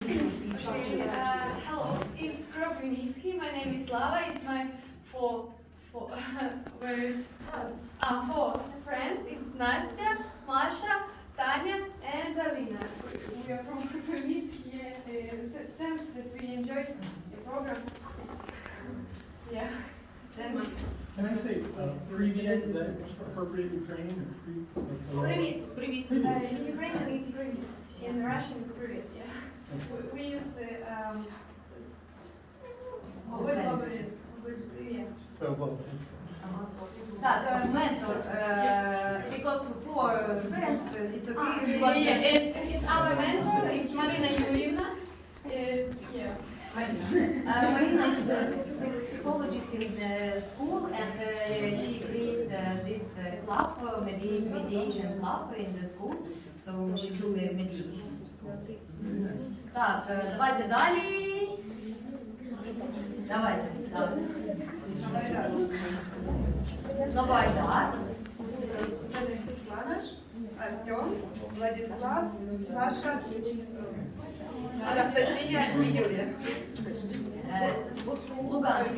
Hello, it's Kropivnitsky. My name is Slava. It's my four friends. It's Nastya, Masha, Tanya, and Alina. We are from Kropivnitsky. Thanks that we enjoyed the program. Yeah. Can I say привет? Is that appropriate Ukrainian? Привет. In Ukrainian it's привет. In Russian it's привет. Yeah. We use the So both. Mentor, because for friends it's okay. But it's our mentor. It's Marina Yurievna. Yeah. Marina is a psychologist in the school, and she created this club, mediation club in the school. So she do mediation. Так, давайте далі. Давайте. Давай, так. Артем, Владислав, Саша, Анастасия и Юлия. Луганск.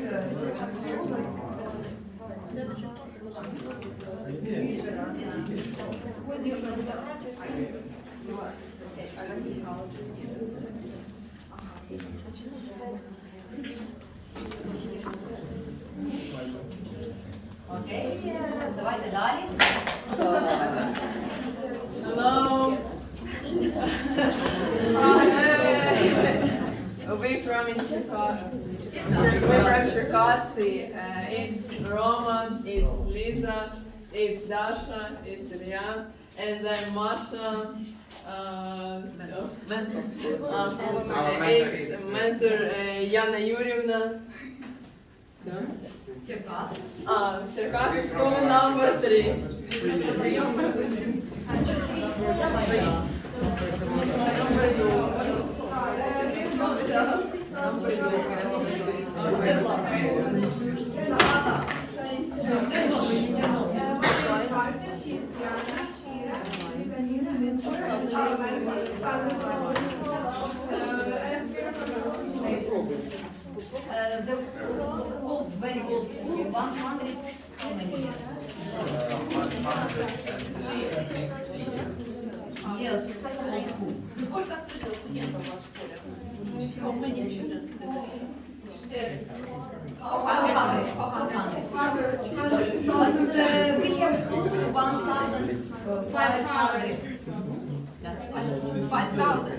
Окей, давайте далі. Hello. We're from Cherkasy. It's Roman, it's Lisa, it's Dasha, it's Ilya, and I'm Masha. It's mentor Yana Yurievna. Cherkasy school number 3. The old, very old school, 100, how many years? Yes, old school. Сколько студентов у вас в школе? How many students? 400. But we have school 1,500. 5,000.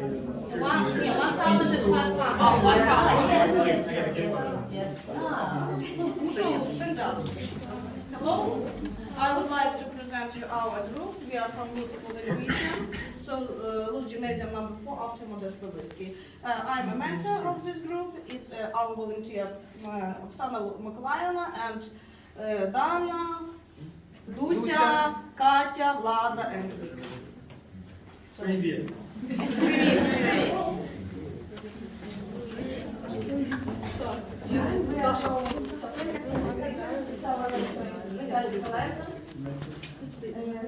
1,500. Yes. So, stand up. Hello, I would like to present you our group. We are from musical television. So, Luz Gymnasium number 4 after Modest Bobrisky. I'm a mentor of this group. It's our volunteer Oksana Mikolayevna and Dana, Dusia, Katya, Vlada, and Vika. Привет.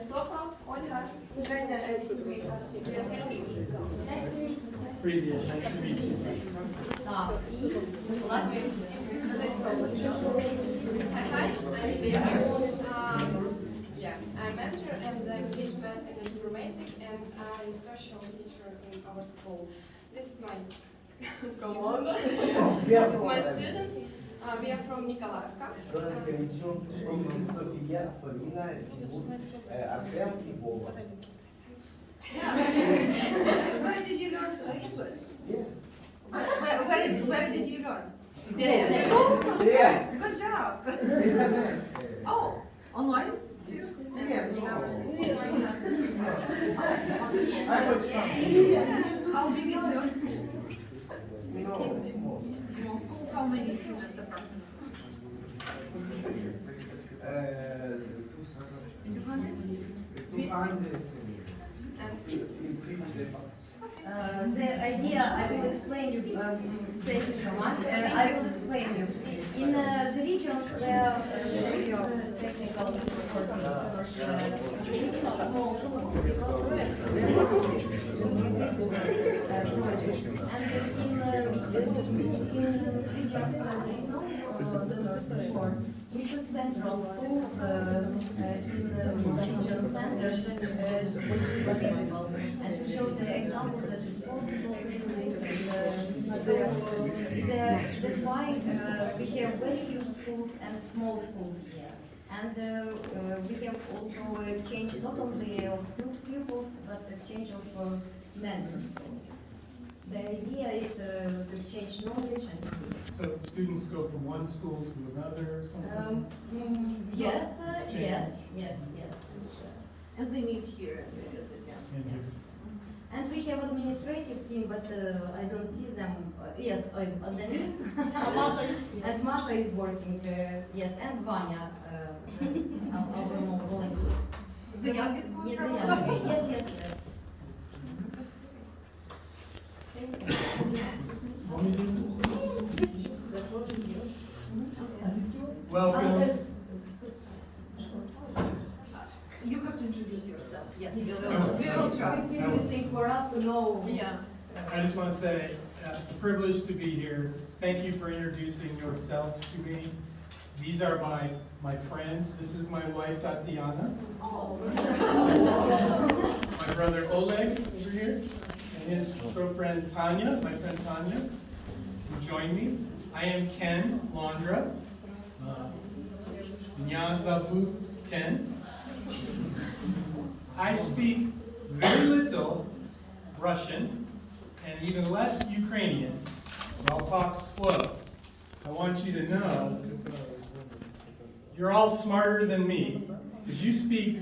Софа, Ольга, Женя, Привет. Nice to meet you. Hi, I'm Lea. I'm mentor and I'm teach math and informatics, and I'm social teacher in our school. This is my students. This is my students. We are from Nikolaevka. София, Полина, Тимур, Артем и Вова. Where did you learn English? Yes. Where did you learn? Yeah. Good job. Oh, online too? Yes. How big is your school? Small. Small school. How many students approximately? 200. And 50. The idea I will explain you. Thank you so much. I will explain you. In the regions where your technical support and We put central schools in the regional centers which are visible, and to show the examples that it's possible to do this. And that's why we have very huge schools and small schools here. And we have also changed not only of pupils, but the change of members. The idea is to change knowledge and skills. So students go from one school to another or something? Yes. And they meet here. And you- And we have administrative team, but I don't see them. Yes, I'm underneath. And Masha is working. Yes, and Vanya, our volunteer. The youngest one? Yes, the youngest. Yes. Want me to do this? Welcome. You have to introduce yourself. Yes, we I will try. It's interesting for us to know. Yeah. I just want to say, it's a privilege to be here. Thank you for introducing yourselves to me. These are my friends. This is my wife, Tatiana. Oh. My brother Oleg over here. And his girlfriend Tanya, my friend Tanya, who joined me. I am Ken Londra. Меня зовут Ken. I speak very little Russian and even less Ukrainian, so I'll talk slow. I want you to know you're all smarter than me because you speak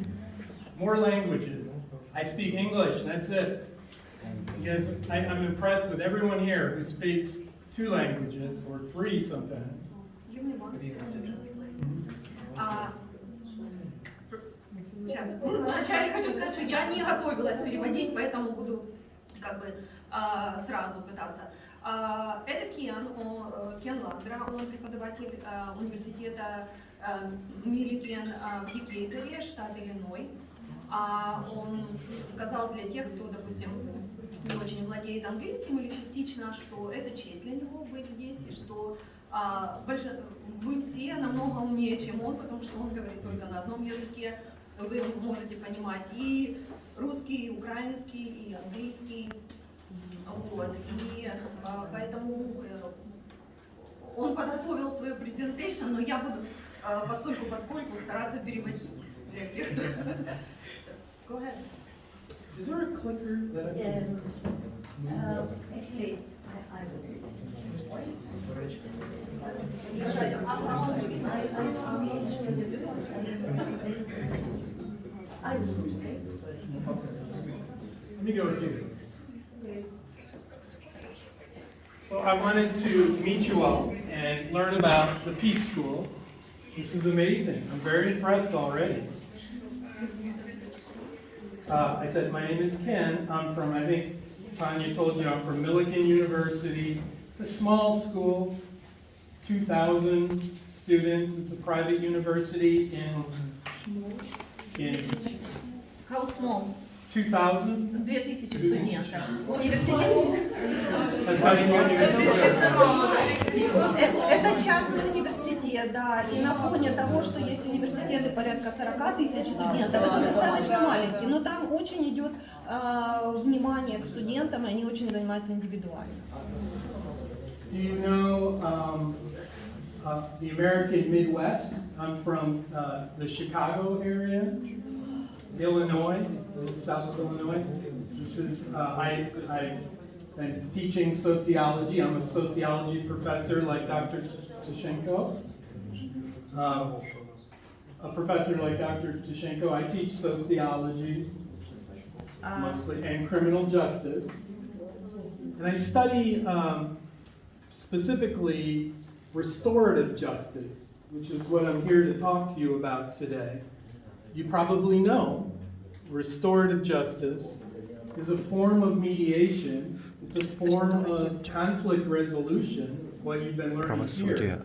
more languages. I speak English, and that's it. Because I'm impressed with everyone here who speaks 2 languages or 3 sometimes. Сейчас. Вначале хочу сказать, что я не готовилась переводить, поэтому буду сразу пытаться. Это Кен Ландра, он преподаватель университета Милликен в Дикейтере, штат Иллинойс. Он сказал для тех, кто, допустим, не очень владеет английским или частично, что это честь для него быть здесь, и что вы все намного умнее, чем он, потому что он говорит только на одном языке. Вы можете понимать и русский, и украинский, и английский. Вот. И поэтому он подготовил свою презентацию, но я буду поскольку стараться переводить для тех, кто... Go ahead. Is there a clicker that I can... Actually, I Let me go here. So I wanted to meet you all and learn about the Peace School. This is amazing. I'm very impressed already. I said, my name is Ken. I'm from, I think Tanya told you, I'm from Millikan University. It's a small school, 2,000 students. It's a private university in How small? 2,000. 2000 студентов. Университет. Это частный университет, да. И на фоне того, что есть университеты порядка 40 тысяч студентов, это достаточно маленький. Но там очень идет внимание к студентам, и они очень занимаются индивидуально. Do you know the American Midwest? I'm from the Chicago area, Illinois, south of Illinois. This is, I've been teaching sociology. I'm a sociology professor like Dr. Tishenko. A professor like Dr. Tishenko. I teach sociology mostly and criminal justice. And I study specifically restorative justice, which is what I'm here to talk to you about today. You probably know restorative justice is a form of mediation. It's a form of conflict resolution, what you've been learning here.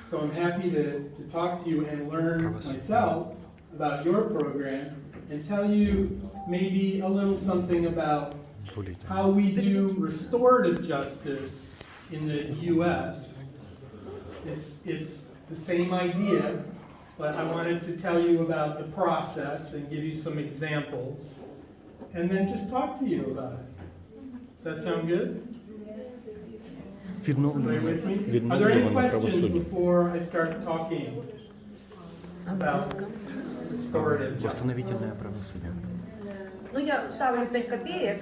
So I'm happy to talk to you and learn myself about your program and tell you maybe a little something about how we do restorative justice in the U.S. It's the same idea, but I wanted to tell you about the process and give you some examples, and then just talk to you about it. Does that sound good? Everybody with me? Are there any questions before I start talking about restorative justice? Восстановительное правосудие. Ну, я вставлю 5 копеек.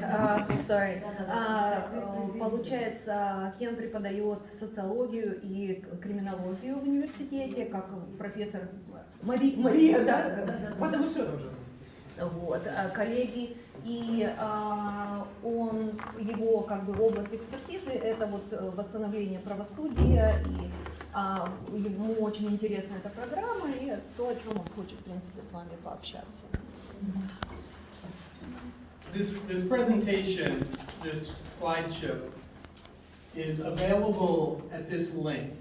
Получается, Кен преподает социологию и криминологию в университете, как профессор Мария, да? Потому что вот, коллеги, и его как бы область экспертизы это вот восстановление правосудия, и ему очень интересна эта программа, и то, о чем он хочет, в принципе, с вами пообщаться. This presentation, this slideshow, is available at this link,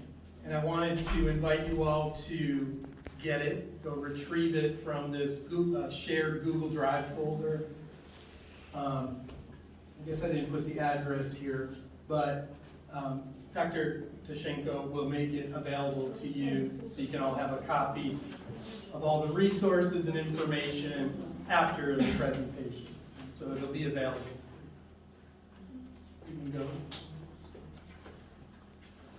and I wanted to invite you all to get it, go retrieve it from this shared Google Drive folder. I guess I didn't put the address here, but Dr. Tashenko will make it available to you so you can all have a copy of all the resources and information after the presentation. So it'll be available. You can go.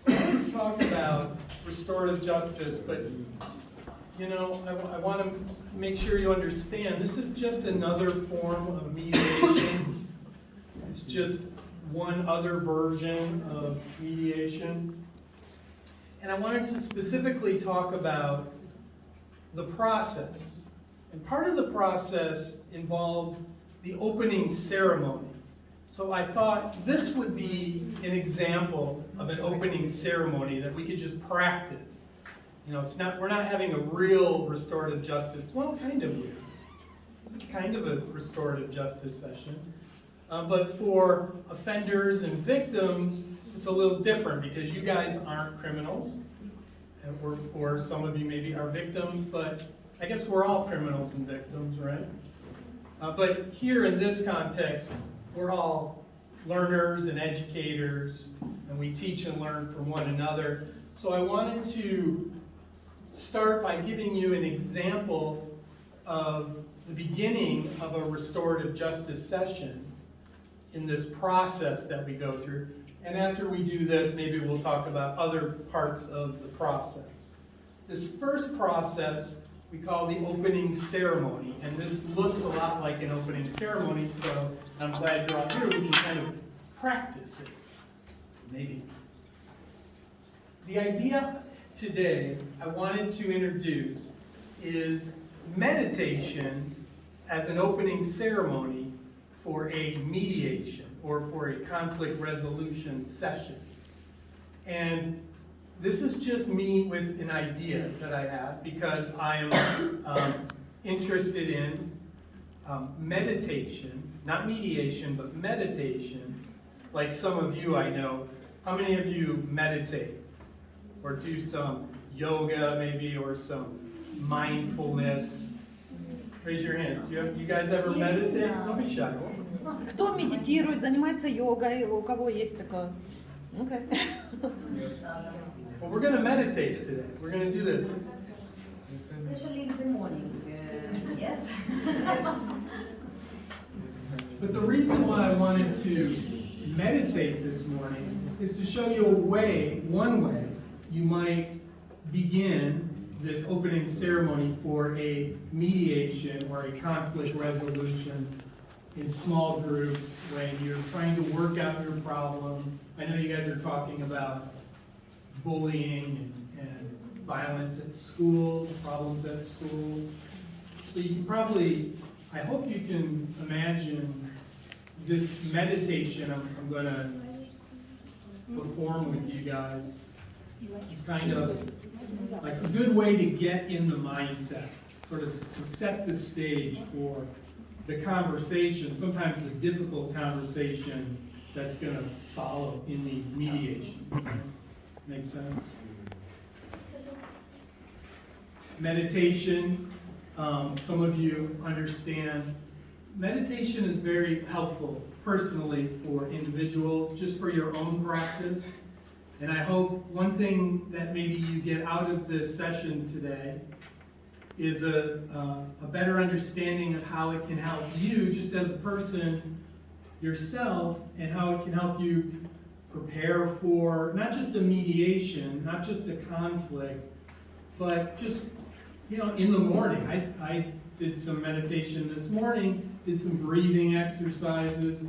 We talk about restorative justice, but you know, I want to make sure you understand this is just another form of mediation. It's just one other version of mediation. And I wanted to specifically talk about the process. And part of the process involves the opening ceremony. So I thought this would be an example of an opening ceremony that we could just practice. You know, we're not having a real restorative justice, well, kind of weird. This is kind of a restorative justice session. But for offenders and victims, it's a little different because you guys aren't criminals. Or some of you maybe are victims, but I guess we're all criminals and victims, right? But here in this context, we're all learners and educators, and we teach and learn from one another. So I wanted to start by giving you an example of the beginning of a restorative justice session in this process that we go through. And after we do this, maybe we'll talk about other parts of the process. This first process we call the opening ceremony, and this looks a lot like an opening ceremony, so I'm glad you're all here. We can kind of practice it, maybe. The idea today I wanted to introduce is meditation as an opening ceremony for a mediation or for a conflict resolution session. And this is just me with an idea that I have because I am interested in meditation, not mediation, but meditation, like some of you I know. How many of you meditate or do some yoga maybe or some mindfulness? Raise your hands. You guys ever meditate? Don't be shy. Кто медитирует, занимается йогой, у кого есть такое? Okay. Well, we're going to meditate today. We're going to do this. Especially in the morning, yes? But the reason why I wanted to meditate this morning is to show you one way you might begin this opening ceremony for a mediation or a conflict resolution in small groups when you're trying to work out your problem. I know you guys are talking about bullying and violence at school, problems at school. So you can probably, I hope you can imagine this meditation I'm going to perform with you guys. It's kind of like a good way to get in the mindset, sort of to set the stage for the conversation, sometimes the difficult conversation that's going to follow in these mediations. Make sense? Meditation, some of you understand, meditation is very helpful personally for individuals, just for your own practice. And I hope one thing that maybe you get out of this session today is a better understanding of how it can help you just as a person yourself, and how it can help you prepare for not just a mediation, not just a conflict, but just, you know, in the morning. I did some meditation this morning, did some breathing exercises.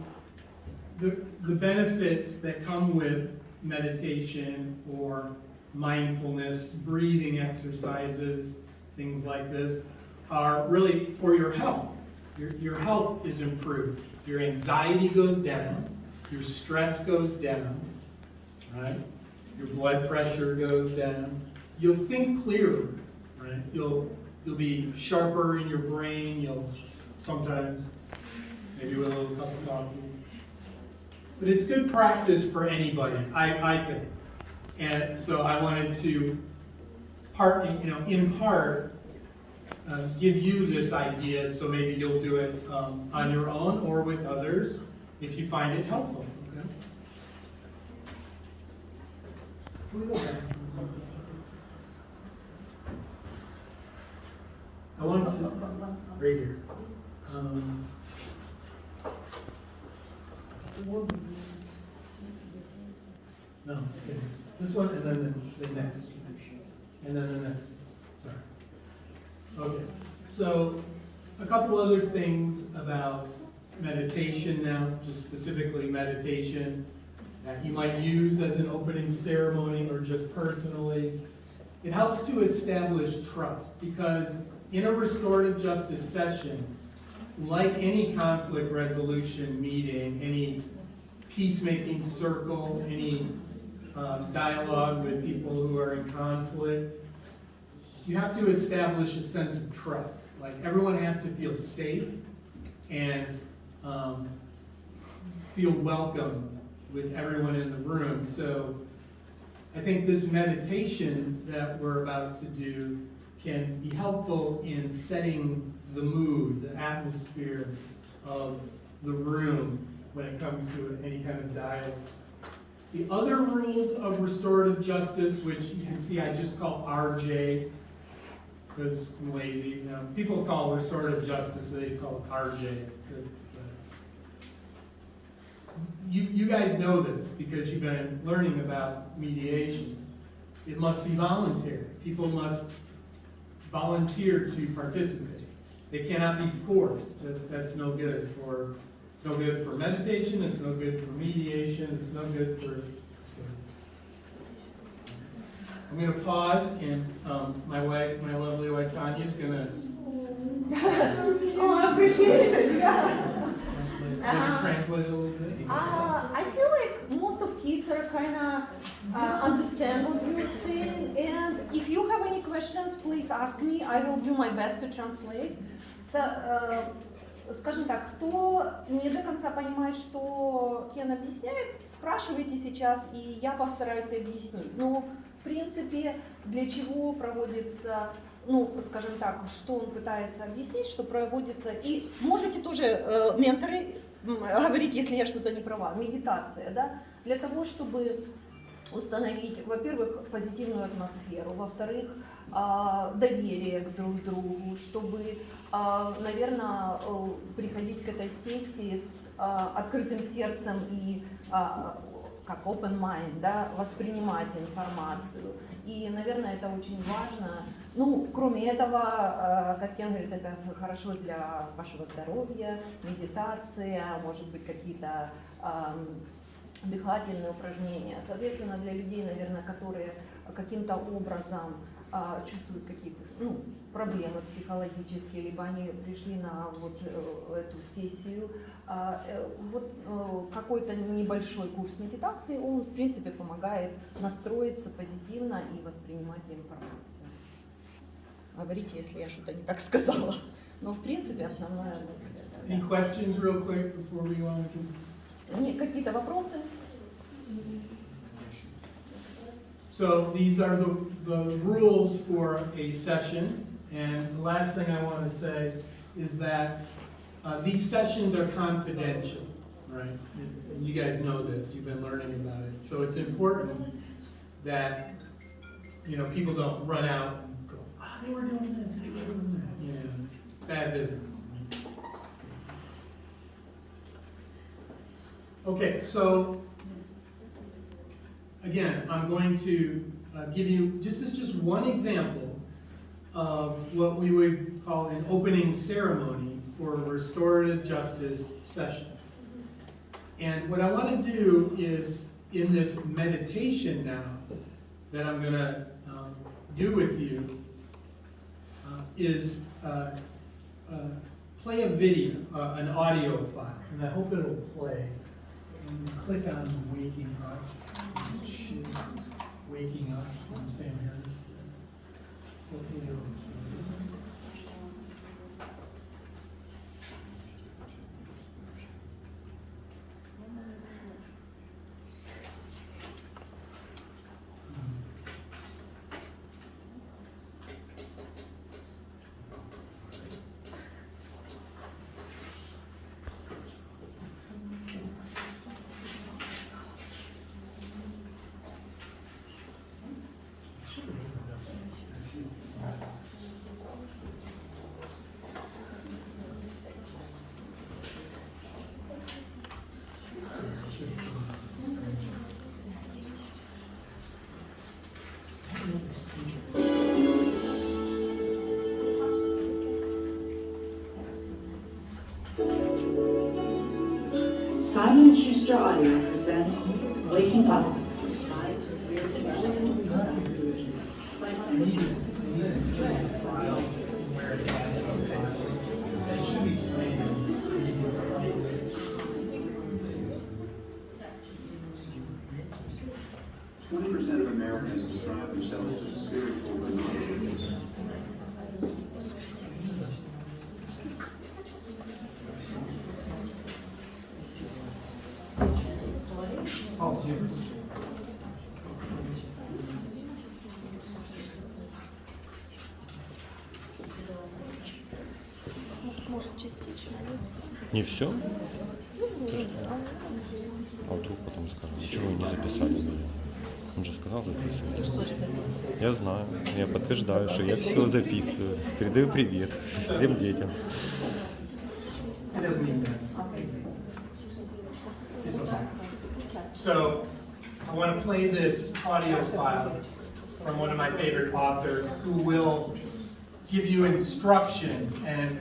The benefits that come with meditation or mindfulness, breathing exercises, things like this, are really for your health. Your health is improved. Your anxiety goes down. Your stress goes down. Right? Your blood pressure goes down. You'll think clearer. Right? You'll be sharper in your brain. You'll sometimes, maybe with a little cup of coffee. But it's good practice for anybody, I think. And so I wanted to in part, give you this idea, so maybe you'll do it on your own or with others if you find it helpful. Okay? Can we go back? I want to right here. No, okay. This one, and then the next, and then the next. Sorry. Okay, so a couple other things about meditation now, just specifically meditation, that you might use as an opening ceremony or just personally. It helps to establish trust, because in a restorative justice session, like any conflict resolution meeting, any peacemaking circle, any dialogue with people who are in conflict, you have to establish a sense of trust. Like, everyone has to feel safe and feel welcome with everyone in the room. So I think this meditation that we're about to do can be helpful in setting the mood, the atmosphere of the room when it comes to any kind of dialogue. The other rules of restorative justice, which you can see I just call RJ, because I'm lazy. You know, people call restorative justice, so they call it RJ. You guys know this because you've been learning about mediation. It must be voluntary. People must volunteer to participate. They cannot be forced. That's no good for. It's no good for meditation. It's no good for mediation. It's no good for. I'm going to pause, and my wife, my lovely wife Tanya, is going to. Oh, I appreciate it. Yeah. Translate a little bit. I feel like most of kids are kind of understand what you're saying, and if you have any questions, please ask me. I will do my best to translate. So, скажем так, кто не до конца понимает, что Кен объясняет, спрашивайте сейчас, и я постараюсь объяснить. Но, в принципе, для чего проводится, ну, скажем так, что он пытается объяснить, что проводится, и можете тоже, менторы, говорить, если я что-то не права, медитация, да, для того, чтобы установить, во-первых, позитивную атмосферу, во-вторых, доверие к друг другу, чтобы, наверное, приходить к этой сессии с открытым сердцем и как open mind, да, воспринимать информацию. И, наверное, это очень важно. Ну, кроме этого, как Кен говорит, это хорошо для вашего здоровья, медитация, может быть, какие-то дыхательные упражнения. Соответственно, для людей, наверное, которые каким-то образом чувствуют какие-то проблемы психологические, либо они пришли на вот эту сессию, вот какой-то небольшой курс медитации, он, в принципе, помогает настроиться позитивно и воспринимать информацию. Говорите, если я что-то не так сказала. Но, в принципе, основная мысль. Any questions real quick before we go on? Какие-то вопросы? So these are the rules for a session. And the last thing I want to say is that these sessions are confidential, right? And you guys know this. You've been learning about it. So it's important that, you know, people don't run out and go, ah, they were doing this, they were doing that. You know, it's bad business. Okay, so again, I'm going to give you, just one example of what we would call an opening ceremony for a restorative justice session. And what I want to do is, in this meditation now, that I'm going to do with you, is play a video, an audio file. And I hope it'll play. And click on waking up. Waking up from Sam Harris. Hopefully it'll Simon & Schuster Audio presents Waking Up. Of Americans describe themselves as spiritual but not religious. Oh, yes. Не все? А вдруг потом скажем, ничего не записали меня. Он же сказал записывать. Ты что же записываешь? Я знаю. Я подтверждаю, что я все записываю. Передаю привет всем детям. So, I want to play this audio file from one of my favorite authors who will give you instructions, and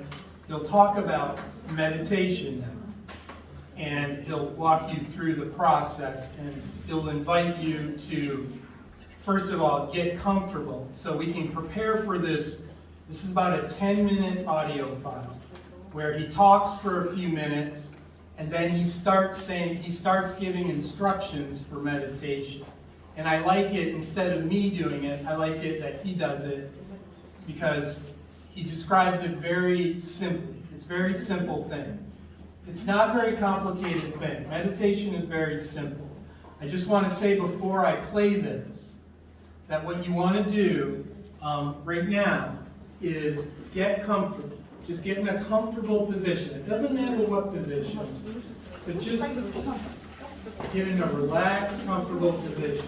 he'll talk about meditation now. And he'll walk you through the process, and he'll invite you to, first of all, get comfortable so we can prepare for this. This is about a 10-minute audio file where he talks for a few minutes, and then he starts giving instructions for meditation. And I like it, instead of me doing it, I like it that he does it because he describes it very simply. It's a very simple thing. It's not a very complicated thing. Meditation is very simple. I just want to say before I play this, that what you want to do right now is get comfortable. Just get in a comfortable position. It doesn't matter what position, but just get in a relaxed, comfortable position.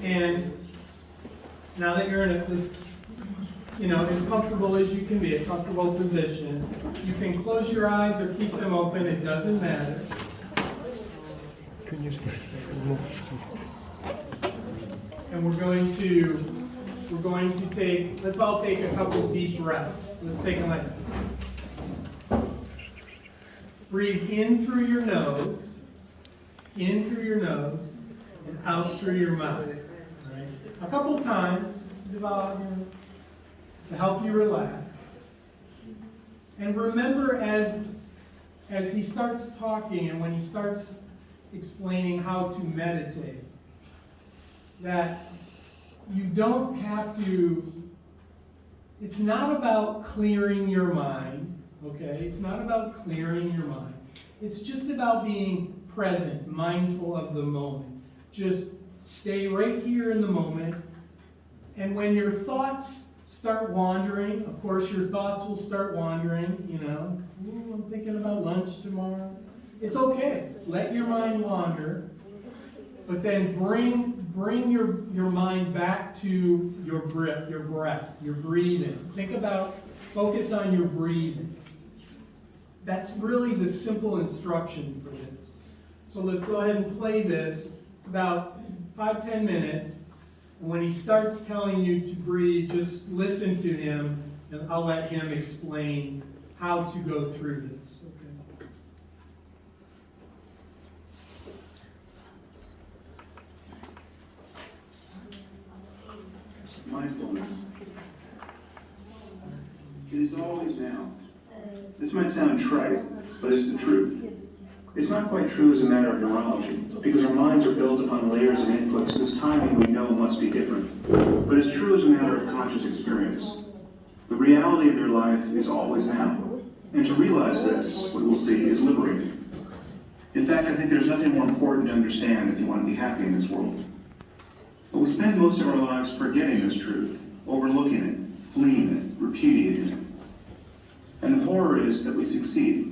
And now that you're in this, as comfortable as you can be, a comfortable position, you can close your eyes or keep them open, it doesn't matter. And we're going to take, let's all take a couple deep breaths. Let's take them like that. Breathe in through your nose, and out through your mouth. Right? A couple times to help you relax. And remember, as he starts talking and when he starts explaining how to meditate, that you don't have to, it's not about clearing your mind, okay? It's not about clearing your mind. It's just about being present, mindful of the moment. Just stay right here in the moment. And when your thoughts start wandering, of course your thoughts will start wandering, Ooh, I'm thinking about lunch tomorrow. it's okay. Let your mind wander, but then bring your mind back to your breath, your breathing. Focus on your breathing. That's really the simple instruction for this. So let's go ahead and play this. It's about 5-10 minutes. And when he starts telling you to breathe, just listen to him, and I'll let him explain how to go through this. Okay? Mindfulness. It is always now. This might sound trite, but it's the truth. It's not quite true as a matter of neurology, because our minds are built upon layers of inputs whose timing we know must be different. But it's true as a matter of conscious experience. The reality of your life is always now. And to realize this, we will see, is liberating. In fact, I think there's nothing more important to understand if you want to be happy in this world. But we spend most of our lives forgetting this truth, overlooking it, fleeing it, repudiating it. And the horror is that we succeed.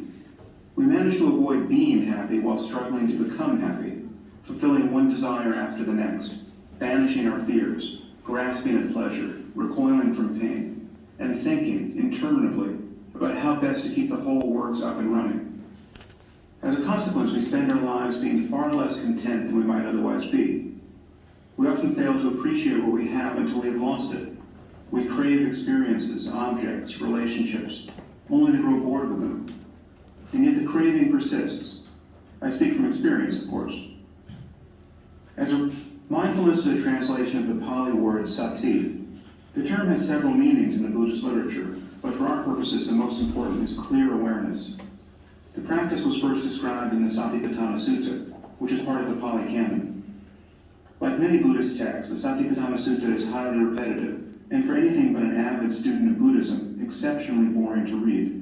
We manage to avoid being happy while struggling to become happy, fulfilling one desire after the next, banishing our fears, grasping at pleasure, recoiling from pain, and thinking interminably about how best to keep the whole works up and running. As a consequence, we spend our lives being far less content than we might otherwise be. We often fail to appreciate what we have until we have lost it. We crave experiences, objects, relationships, only to grow bored with them. And yet the craving persists. I speak from experience, of course. As a mindfulness is a translation of the Pali word sati. The term has several meanings in the Buddhist literature, but for our purposes, the most important is clear awareness. The practice was first described in the Satipatthana Sutta, which is part of the Pali Canon. Like many Buddhist texts, the Satipatthana Sutta is highly repetitive, and for anything but an avid student of Buddhism, exceptionally boring to read.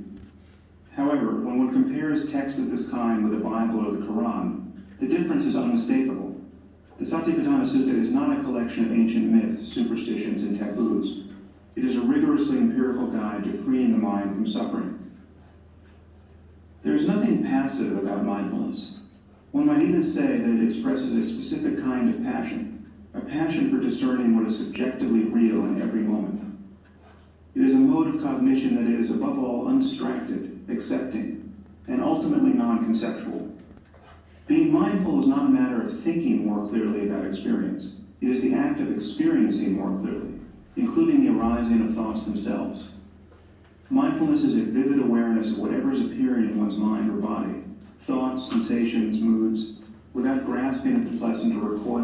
However, when one compares texts of this kind with the Bible or the Quran, the difference is unmistakable. The Satipatthana Sutta is not a collection of ancient myths, superstitions, and taboos. It is a rigorously empirical guide to freeing the mind from suffering. There is nothing passive about mindfulness. One might even say that it expresses a specific kind of passion, a passion for discerning what is subjectively real in every moment. It is a mode of cognition that is, above all, undistracted, accepting, and ultimately non-conceptual. Being mindful is not a matter of thinking more clearly about experience. It is the act of experiencing more clearly, including the arising of thoughts themselves. Mindfulness is a vivid awareness of whatever is appearing in one's mind or body, thoughts, sensations, moods, without grasping at the pleasant or recoiling